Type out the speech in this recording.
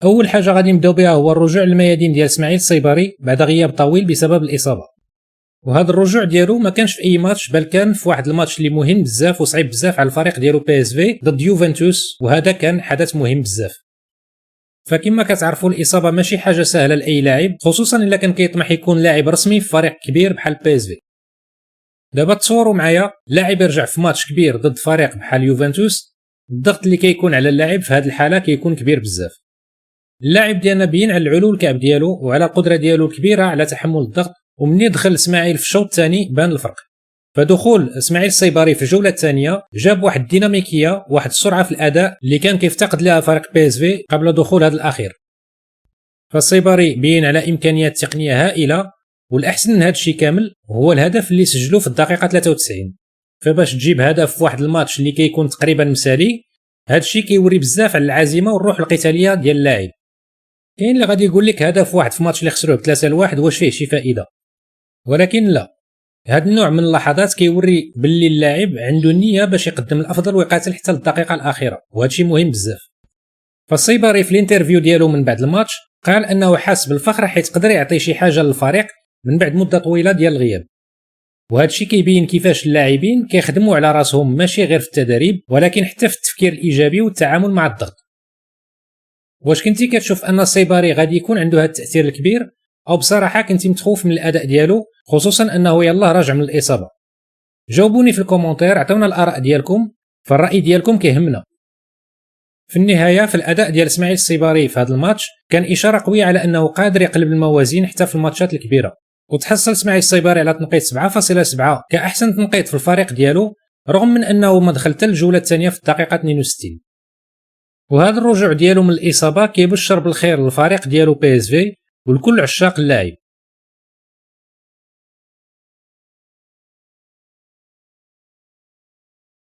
اول حاجه غادي نبداو بها هو الرجوع للميادين ديال اسماعيل الصيبري بعد غياب طويل بسبب الاصابه. وهذا الرجوع ديالو ما كانش في اي ماتش، بل كان في واحد الماتش اللي مهم بزاف وصعيب بزاف على الفريق ديالو بي اس في ضد يوفنتوس، وهذا كان حدث مهم بزاف. فكما كتعرفوا الاصابه ماشي حاجه سهله لاي لاعب، خصوصا الا كان كيطمح يكون لاعب رسمي في فريق كبير بحال بي اس في. دابا تصوروا معايا لاعب يرجع في ماتش كبير ضد فريق بحال يوفنتوس، الضغط اللي كيكون على اللاعب في هذه الحاله كيكون كبير بزاف. اللاعب ديالنا بين على العلو الكعب ديالو وعلى القدره ديالو الكبيره على تحمل الضغط، ومني دخل اسماعيل في الشوط الثاني بان الفرق. فدخول اسماعيل الصيبري في الجوله الثانيه جاب واحد الديناميكيه، واحد السرعه في الاداء اللي كان كيفتقد لها فريق بي اس في قبل دخول هذا الاخير. فالصيبري بين على امكانيات تقنيه هائله، والاحسن من هذا الشيء كامل هو الهدف اللي سجلوه في الدقيقه 93. فباش تجيب هدف في واحد الماتش اللي كيكون تقريبا مثالي، هذا الشيء كيوري بزاف على العزيمه والروح القتاليه ديال اللاعب. كاين اللي غادي يقول لك هدف واحد في ماتش اللي خسروه ب3-1 واش فيه شي فائده، ولكن لا، هذا النوع من اللحظات كيوري باللي اللاعب عنده النيه باش يقدم الافضل ويقاتل حتى الدقيقه الاخيره، وهذا الشيء مهم بزاف. فالصيبري في الانترفيو ديالو من بعد الماتش قال انه حاس بالفخر حيت قدر يعطي شي حاجه للفريق من بعد مده طويله ديال الغياب. وهذا الشيء كيبين كيفاش اللاعبين كيخدموا على راسهم ماشي غير في التدريب ولكن حتى في التفكير الايجابي والتعامل مع الضغط. واش كنتي كتشوف ان الصيبري غادي يكون عنده هذا التاثير الكبير، او بصراحه كنتي متخوف من الاداء ديالو خصوصا انه يلاه راجع من الاصابه؟ جاوبوني في الكومنتير، عطونا الاراء ديالكم، فالراي ديالكم كيهمنا. في النهايه في الاداء ديال اسماعيل الصيبري في هذا الماتش كان اشاره قويه على انه قادر يقلب الموازين حتى في الماتشات الكبيره، وتحصل اسماعيل الصيبري على تنقيط 7.7 كاحسن تنقيط في الفريق ديالو، رغم من انه ما دخل حتى الجوله الثانيه في الدقيقه 62. وهذا الرجوع ديالو من الاصابه كيبشر بالخير للفريق ديالو بي اس في ولكل عشاق اللاعب.